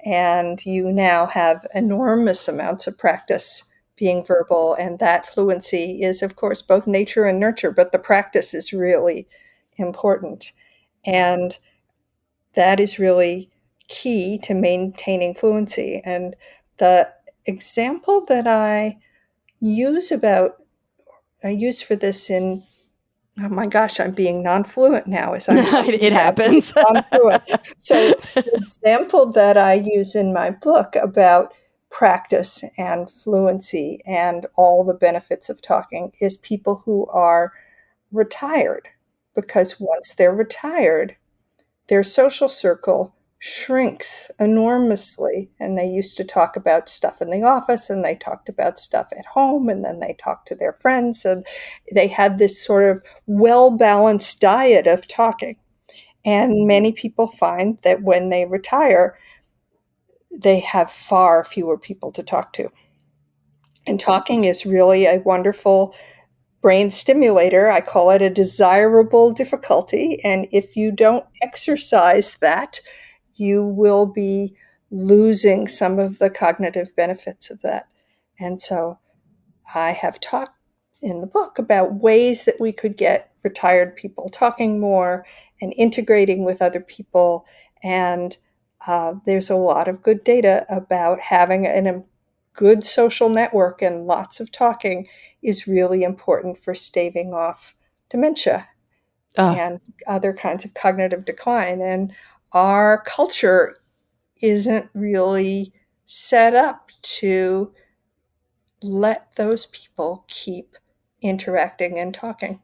and you now have enormous amounts of practice being verbal. And that fluency is, of course, both nature and nurture, but the practice is really important. And that is really key to maintaining fluency. And the example that I use for this in, oh my gosh, I'm being non-fluent now as I'm It being happens. non-fluent. So the example that I use in my book about practice and fluency and all the benefits of talking is people who are retired, because once they're retired, their social circle shrinks enormously. And they used to talk about stuff in the office, and they talked about stuff at home, and then they talked to their friends. And they had this sort of well-balanced diet of talking. And many people find that when they retire, they have far fewer people to talk to. And talking is really a wonderful brain stimulator. I call it a desirable difficulty. And if you don't exercise that, you will be losing some of the cognitive benefits of that. And so I have talked in the book about ways that we could get retired people talking more and integrating with other people. And there's a lot of good data about having a good social network and lots of talking is really important for staving off dementia Ah, and other kinds of cognitive decline. And our culture isn't really set up to let those people keep interacting and talking.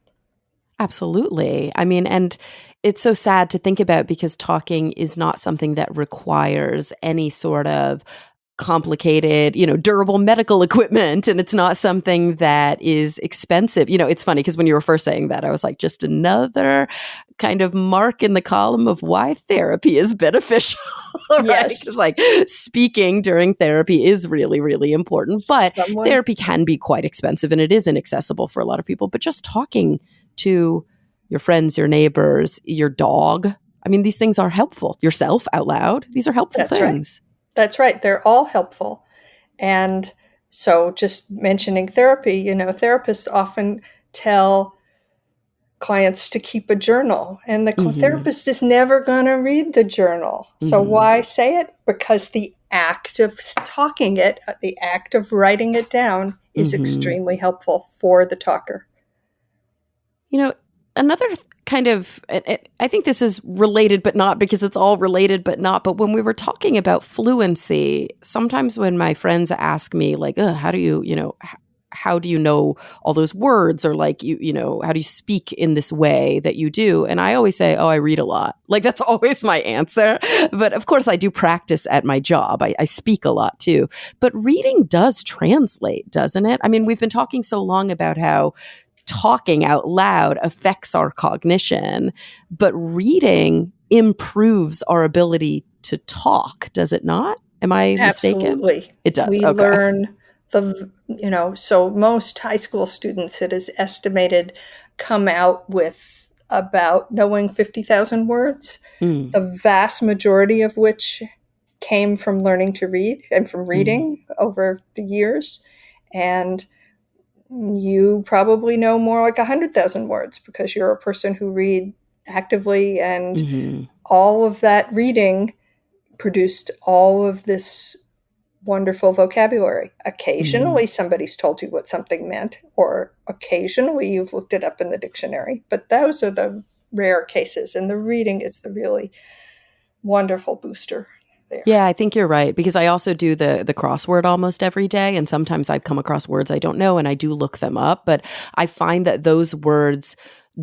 absolutely. I mean, and it's so sad to think about because talking is not something that requires any sort of complicated, durable medical equipment. And it's not something that is expensive. It's funny because when you were first saying that, I was like, just another kind of mark in the column of why therapy is beneficial, right? Yes. Because like speaking during therapy is really, really important. But therapy can be quite expensive and it is inaccessible for a lot of people. But just talking to your friends, your neighbors, your dog, I mean, these things are helpful. Yourself out loud, these are helpful things. Right. That's right. They're all helpful. And so just mentioning therapy, therapists often tell clients to keep a journal, and the therapist is never going to read the journal. So why say it? Because the act of talking it, the act of writing it down is extremely helpful for the talker. Another kind of, I think this is related, but not because it's all related, but not. But when we were talking about fluency, sometimes when my friends ask me like, how do you, how do you know all those words? Or like, how do you speak in this way that you do? And I always say, I read a lot. Like that's always my answer. But of course I do practice at my job. I speak a lot too. But reading does translate, doesn't it? I mean, we've been talking so long about how talking out loud affects our cognition, but reading improves our ability to talk, does it not? Am I mistaken? Absolutely. It does. We learn so most high school students, it is estimated, come out with about knowing 50,000 words, the vast majority of which came from learning to read and from reading over the years. And you probably know more like 100,000 words because you're a person who read actively, and all of that reading produced all of this wonderful vocabulary. Occasionally somebody's told you what something meant, or occasionally you've looked it up in the dictionary, but those are the rare cases, and the reading is the really wonderful booster there. Yeah, I think you're right, because I also do the crossword almost every day, and sometimes I come across words I don't know and I do look them up, but I find that those words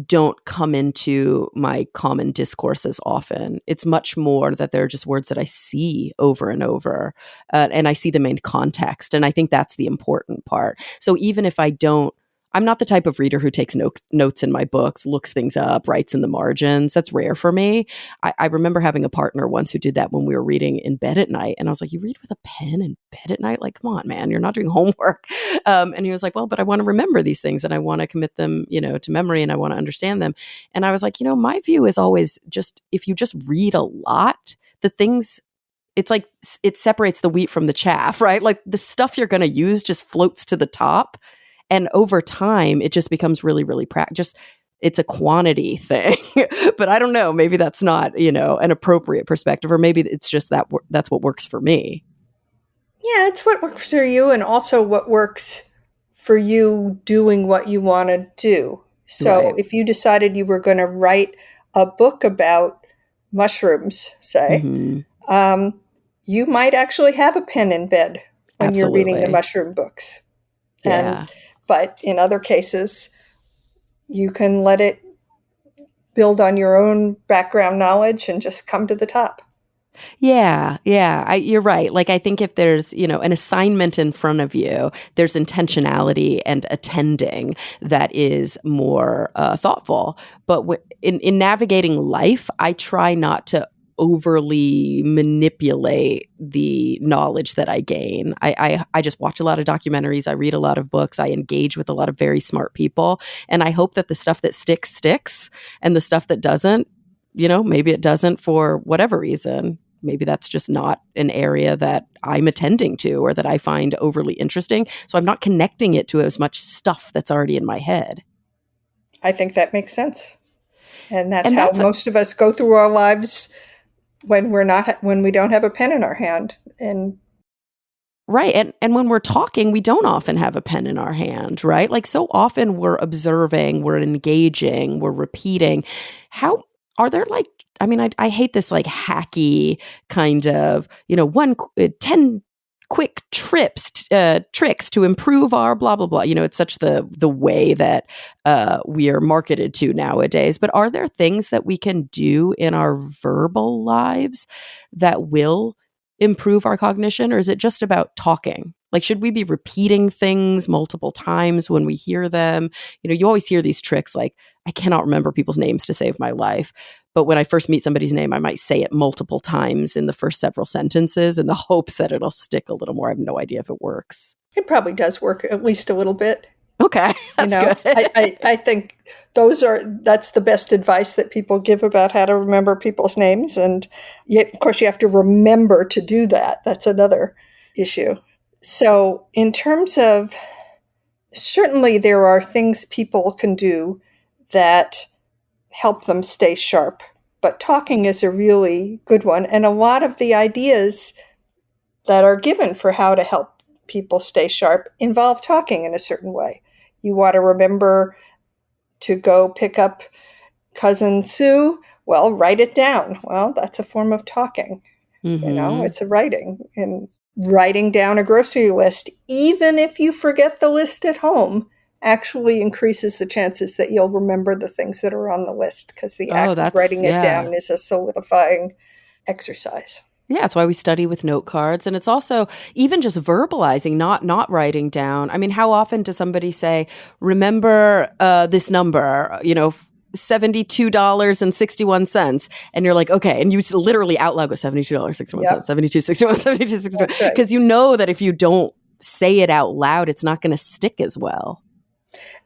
don't come into my common discourses often. It's much more that they're just words that I see over and over, and I see them in context. And I think that's the important part. So even if I'm not the type of reader who takes notes in my books, looks things up, writes in the margins. That's rare for me. I remember having a partner once who did that when we were reading in bed at night. And I was like, you read with a pen in bed at night? Like, come on, man, you're not doing homework. And he was like, well, but I want to remember these things and I want to commit them, to memory, and I want to understand them. And I was like, my view is always just, if you just read a lot, the things, it's like it separates the wheat from the chaff, right? Like the stuff you're going to use just floats to the top. And over time, it just becomes really, really it's a quantity thing. But I don't know, maybe that's not, an appropriate perspective, or maybe it's just that's what works for me. Yeah, it's what works for you, and also what works for you doing what you want to do. So if you decided you were going to write a book about mushrooms, say, you might actually have a pen in bed when you're reading the mushroom books. Yeah. But in other cases, you can let it build on your own background knowledge and just come to the top. Yeah. You're right. Like, I think if there's, an assignment in front of you, there's intentionality and attending that is more thoughtful. But in navigating life, I try not to overly manipulate the knowledge that I gain. I just watch a lot of documentaries. I read a lot of books. I engage with a lot of very smart people. And I hope that the stuff that sticks, and the stuff that doesn't, maybe it doesn't for whatever reason. Maybe that's just not an area that I'm attending to or that I find overly interesting. So I'm not connecting it to as much stuff that's already in my head. I think that makes sense. And that's how most of us go through our lives when we don't have a pen in our hand. And right. And when we're talking, we don't often have a pen in our hand, right? Like so often we're observing, we're engaging, we're repeating. How are there I hate this like hacky kind of, 10 quick tricks to improve our blah, blah, blah. It's such the way that we are marketed to nowadays. But are there things that we can do in our verbal lives that will improve our cognition, or is it just about talking? Like, should we be repeating things multiple times when we hear them? You always hear these tricks like, I cannot remember people's names to save my life. But when I first meet somebody's name, I might say it multiple times in the first several sentences in the hopes that it'll stick a little more. I have no idea if it works. It probably does work at least a little bit. Okay, that's good. I think that's the best advice that people give about how to remember people's names. And yet, of course, you have to remember to do that. That's another issue. So in terms of, certainly there are things people can do that help them stay sharp. But talking is a really good one. And a lot of the ideas that are given for how to help people stay sharp involve talking in a certain way. You want to remember to go pick up cousin Sue? Well, write it down. Well, that's a form of talking. Mm-hmm. It's a writing. And writing down a grocery list, even if you forget the list at home, actually increases the chances that you'll remember the things that are on the list, because the act of writing it down is a solidifying exercise. Yeah, that's why we study with note cards. And it's also even just verbalizing, not writing down. I mean, how often does somebody say, remember this number, $72.61. And you're like, okay. And you literally out loud go $72.61, Yep. $72.61, $72.61. That's right. Because you know that if you don't say it out loud, it's not going to stick as well.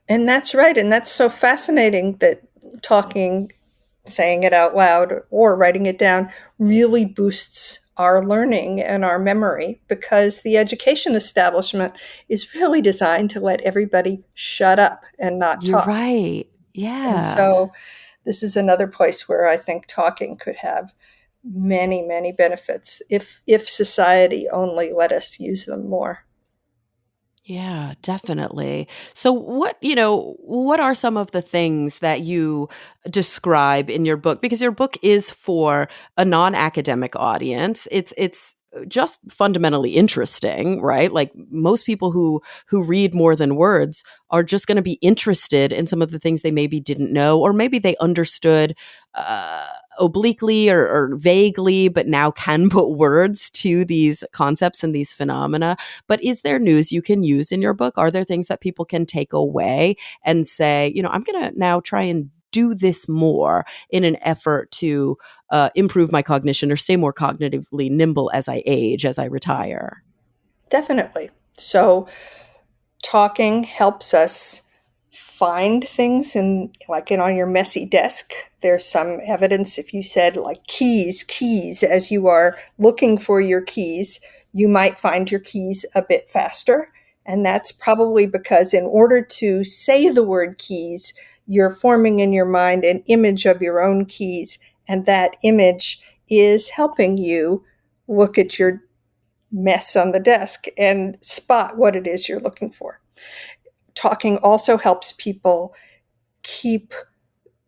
And that's right. And that's so fascinating that talking, saying it out loud or writing it down really boosts our learning and our memory, because the education establishment is really designed to let everybody shut up and not You're talk. right. Yeah. And so this is another place where I think talking could have many, many benefits if society only let us use them more. Yeah, definitely. So what are some of the things that you describe in your book? Because your book is for a non-academic audience. It's just fundamentally interesting, right? Like most people who read more than words are just going to be interested in some of the things they maybe didn't know, or maybe they understood obliquely or vaguely, but now can put words to these concepts and these phenomena. But is there news you can use in your book? Are there things that people can take away and say, I'm going to now try and do this more in an effort to improve my cognition or stay more cognitively nimble as I age, as I retire? Definitely. So talking helps us find things on your messy desk. There's some evidence if you said like keys, as you are looking for your keys, you might find your keys a bit faster. And that's probably because in order to say the word keys, you're forming in your mind an image of your own keys. And that image is helping you look at your mess on the desk and spot what it is you're looking for. Talking also helps people keep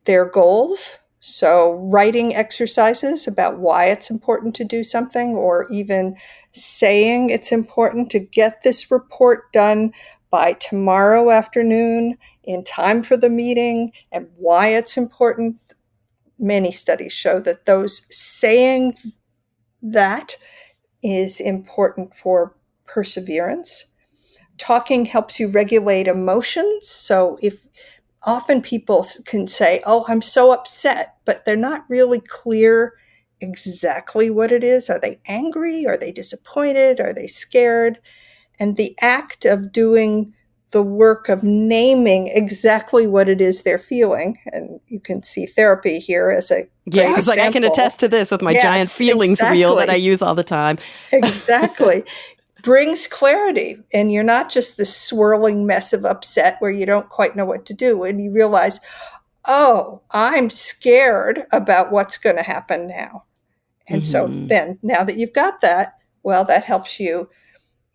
their goals. So writing exercises about why it's important to do something, or even saying it's important to get this report done by tomorrow afternoon in time for the meeting, and why it's important. Many studies show that those saying that is important for perseverance. Talking helps you regulate emotions. So if often people can say, oh, I'm so upset, but they're not really clear exactly what it is. Are they angry? Are they disappointed? Are they scared? And the act of doing the work of naming exactly what it is they're feeling, and you can see therapy here as a great I was example. like, I can attest to this with my giant feelings wheel that I use all the time. Exactly. Brings clarity, and you're not just this swirling mess of upset where you don't quite know what to do, and you realize, oh, I'm scared about what's going to happen now. And so then, now that you've got that, well, that helps you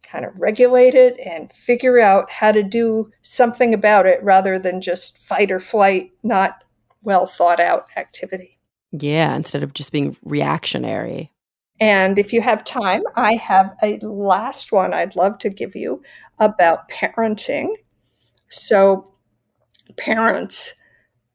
kind of regulate it and figure out how to do something about it rather than just fight or flight, not well thought out activity. Yeah, instead of just being reactionary. And if you have time, I have a last one I'd love to give you about parenting. So, parents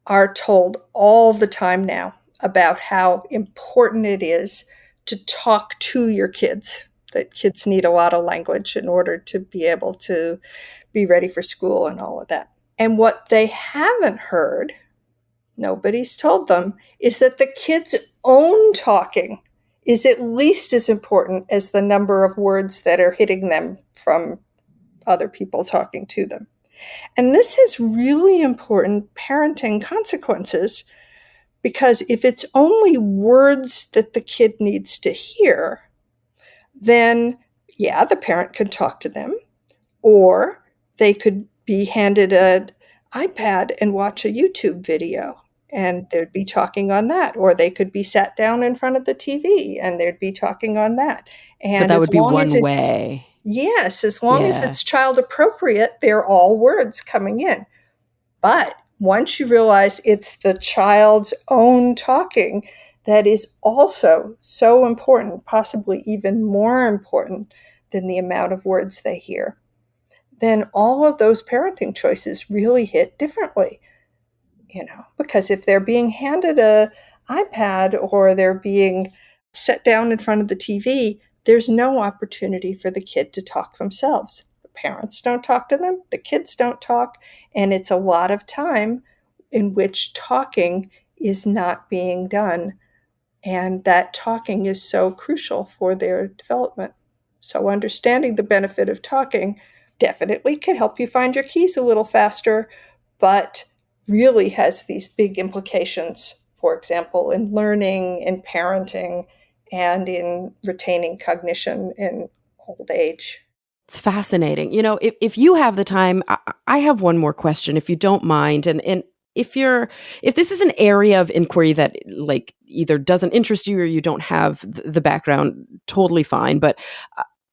are told all the time now about how important it is to talk to your kids, that kids need a lot of language in order to be able to be ready for school and all of that. And what they haven't heard, nobody's told them, is that the kids' own talking is at least as important as the number of words that are hitting them from other people talking to them. And this has really important parenting consequences, because if it's only words that the kid needs to hear, then yeah, the parent could talk to them, or they could be handed an iPad and watch a YouTube video, and they'd be talking on that, or they could be sat down in front of the TV and they'd be talking on that. But And that as would be long as one it's, way. yes, as long as Yeah. it's child appropriate, they're all words coming in. But once you realize it's the child's own talking that is also so important, possibly even more important than the amount of words they hear, then all of those parenting choices really hit differently. Because if they're being handed a iPad or they're being set down in front of the TV, there's no opportunity for the kid to talk themselves. The parents don't talk to them, the kids don't talk, and it's a lot of time in which talking is not being done. And that talking is so crucial for their development. So, understanding the benefit of talking definitely can help you find your keys a little faster, but really has these big implications, for example, in learning, in parenting, and in retaining cognition in old age. It's fascinating. If you have the time, I have one more question, if you don't mind. And if this is an area of inquiry that like either doesn't interest you or you don't have the background, totally fine. But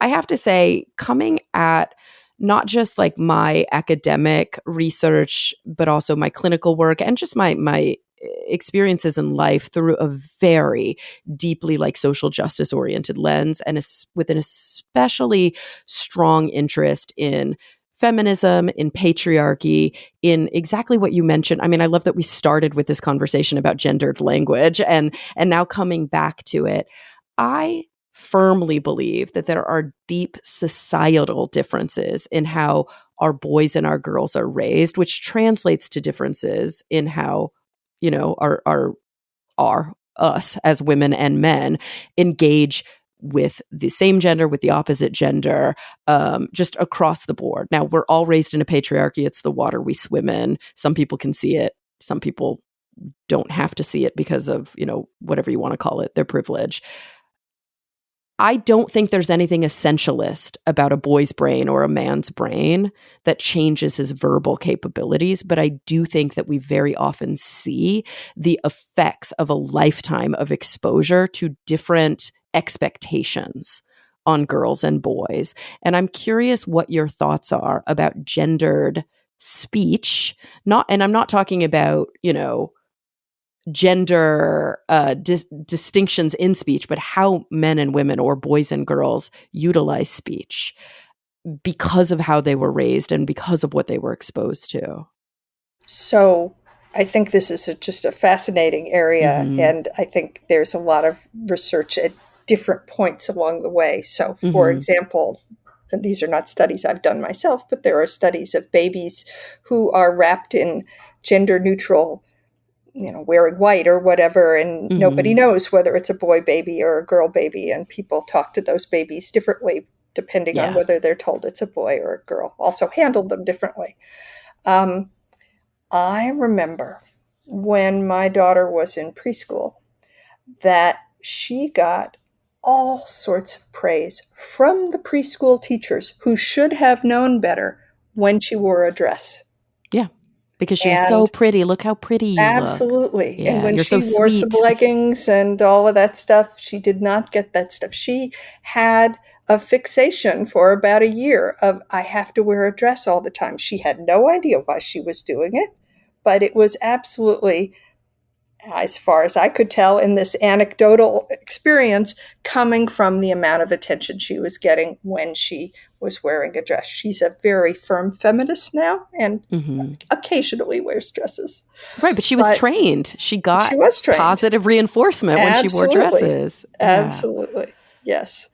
I have to say, coming at not just like my academic research, but also my clinical work and just my experiences in life through a very deeply like social justice oriented lens, and with an especially strong interest in feminism, in patriarchy, in exactly what you mentioned. I mean, I love that we started with this conversation about gendered language and now coming back to it. I firmly believe that there are deep societal differences in how our boys and our girls are raised, which translates to differences in how, our us as women and men engage with the same gender, with the opposite gender, just across the board. Now, we're all raised in a patriarchy. It's the water we swim in. Some people can see it. Some people don't have to see it because of, whatever you want to call it, their privilege. I don't think there's anything essentialist about a boy's brain or a man's brain that changes his verbal capabilities, but I do think that we very often see the effects of a lifetime of exposure to different expectations on girls and boys. And I'm curious what your thoughts are about gendered speech. And I'm not talking about, gender distinctions in speech, but how men and women or boys and girls utilize speech because of how they were raised and because of what they were exposed to. So, I think this is just a fascinating area, Mm-hmm. and I think there's a lot of research at different points along the way. So, for Mm-hmm. example, and these are not studies I've done myself, but there are studies of babies who are wrapped in gender neutral, wearing white or whatever, and nobody Mm-hmm. knows whether it's a boy baby or a girl baby, and people talk to those babies differently depending on Yeah. whether they're told it's a boy or a girl, also handle them differently. Um, I remember when my daughter was in preschool that she got all sorts of praise from the preschool teachers who should have known better when she wore a dress. Yeah. Because she was so And pretty. Look how pretty you look. absolutely. And Yeah. when You're so she wore some sweet. leggings and all of that stuff, she did not get that stuff. She had a fixation for about a year of, I have to wear a dress all the time. She had no idea why she was doing it, but it was absolutely as far as I could tell in this anecdotal experience, coming from the amount of attention she was getting when she was wearing a dress. She's a very firm feminist now and occasionally wears dresses. Right, but she was But trained. She got she was trained. positive reinforcement when she wore dresses. Absolutely. Yes.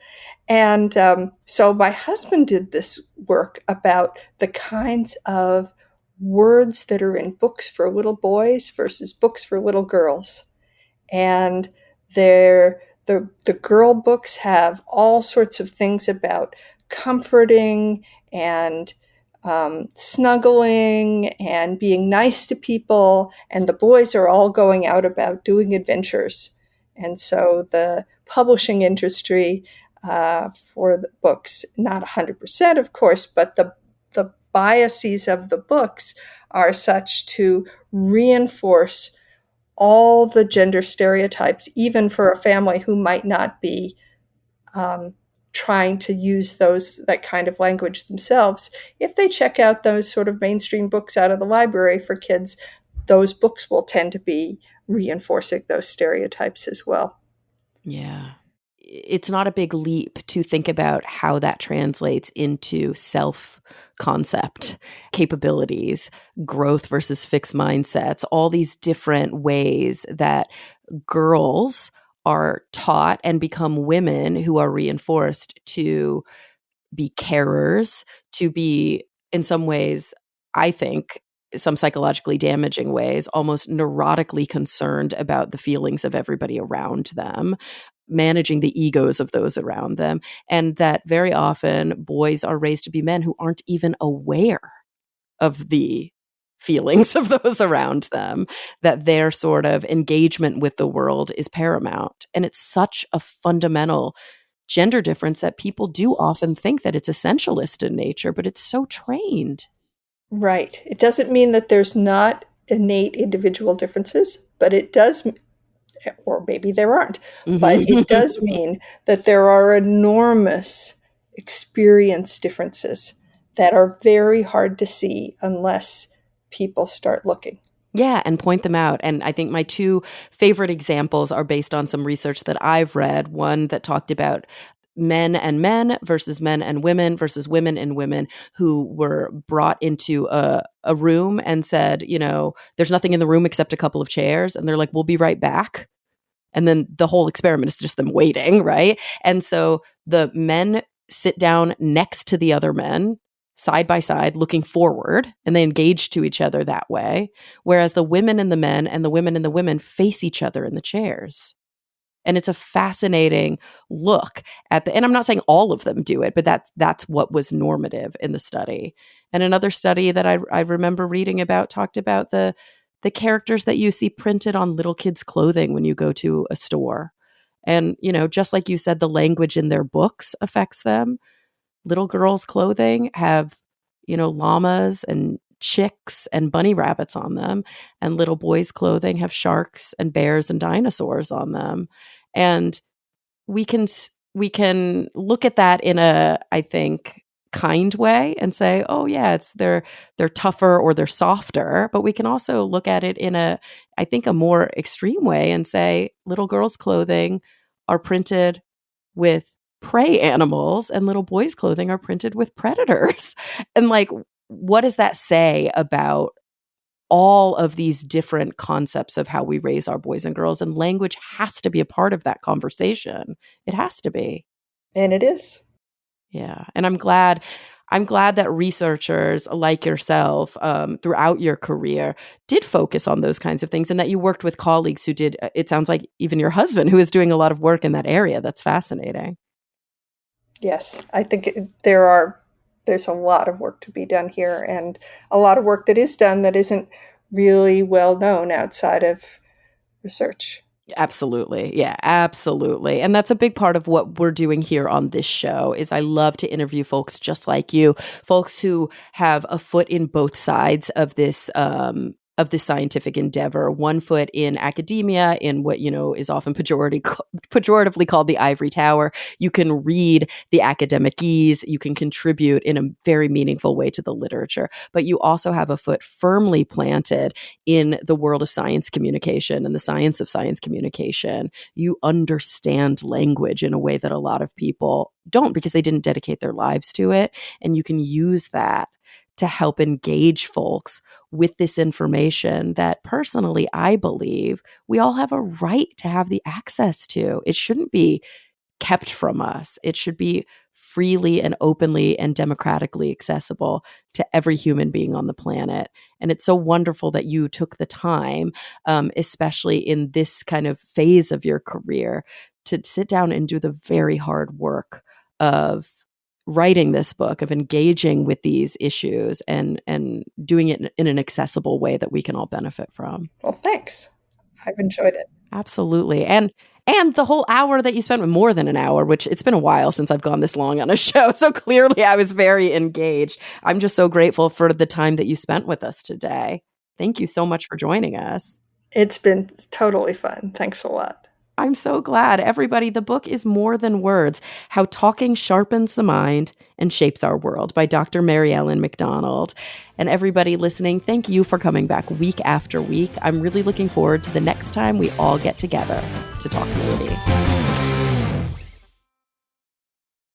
And so my husband did this work about the kinds of words that are in books for little boys versus books for little girls. And the girl books have all sorts of things about comforting and snuggling and being nice to people, and the boys are all going out about doing adventures. And so the publishing industry for the books, not 100%, of course, but the biases of the books are such to reinforce all the gender stereotypes, even for a family who might not be trying to use that kind of language themselves. If they check out those sort of mainstream books out of the library for kids, those books will tend to be reinforcing those stereotypes as well. Yeah. It's not a big leap to think about how that translates into self-concept, capabilities, growth versus fixed mindsets, all these different ways that girls are taught and become women who are reinforced to be carers, to be, in some ways, I think, some psychologically damaging ways, almost neurotically concerned about the feelings of everybody around them, managing the egos of those around them, and that very often boys are raised to be men who aren't even aware of the feelings of those around them, that their sort of engagement with the world is paramount. And it's such a fundamental gender difference that people do often think that it's essentialist in nature, but it's so trained. Right. It doesn't mean that there's not innate individual differences, but it does, or maybe there aren't, but it does mean that there are enormous experience differences that are very hard to see unless people start looking. Yeah, and point them out. And I think my two favorite examples are based on some research that I've read. One that talked about men and men versus men and women versus women and women who were brought into a room and said, you know, there's nothing in the room except a couple of chairs. And they're like, we'll be right back. And then the whole experiment is just them waiting, right? And so the men sit down next to the other men, side by side, looking forward, and they engage to each other that way. Whereas the women and the men and the women and the women face each other in the chairs. And it's a fascinating look at and I'm not saying all of them do it, but that's what was normative in the study. And another study that I remember reading about talked about the characters that you see printed on little kids' clothing when you go to a store. And, you know, just like you said, the language in their books affects them. Little girls' clothing have, you know, llamas and chicks and bunny rabbits on them. And little boys' clothing have sharks and bears and dinosaurs on them. And we can look at that in a, I think, kind way and say, oh yeah, they're tougher or they're softer. But we can also look at it in a, I think, a more extreme way and say little girls' clothing are printed with prey animals and little boys' clothing are printed with predators. And like, what does that say about all of these different concepts of how we raise our boys and girls? And language has to be a part of that conversation. It has to be. And it is. Yeah. And I'm glad that researchers like yourself throughout your career did focus on those kinds of things, and that you worked with colleagues who did. It sounds like even your husband, who is doing a lot of work in that area. That's fascinating. Yes, I think there's a lot of work to be done here, and a lot of work that is done that isn't really well known outside of research. Absolutely. Yeah, absolutely. And that's a big part of what we're doing here on this show is I love to interview folks just like you, folks who have a foot in both sides of this of the scientific endeavor, one foot in academia, in what, is often pejoratively called the ivory tower. You can read the academic-ese, you can contribute in a very meaningful way to the literature, but you also have a foot firmly planted in the world of science communication and the science of science communication. You understand language in a way that a lot of people don't, because they didn't dedicate their lives to it, and you can use that to help engage folks with this information that personally, I believe we all have a right to have the access to. It shouldn't be kept from us. It should be freely and openly and democratically accessible to every human being on the planet. And it's so wonderful that you took the time, especially in this kind of phase of your career, to sit down and do the very hard work of writing this book, of engaging with these issues and doing it in an accessible way that we can all benefit from. Well, thanks. I've enjoyed it. Absolutely. And the whole hour that you spent, more than an hour, which it's been a while since I've gone this long on a show. So clearly I was very engaged. I'm just so grateful for the time that you spent with us today. Thank you so much for joining us. It's been totally fun. Thanks a lot. I'm so glad. Everybody, the book is More Than Words, How Talking Sharpens the Mind and Shapes Our World by Dr. Maryellen MacDonald. And everybody listening, thank you for coming back week after week. I'm really looking forward to the next time we all get together to talk nerdy.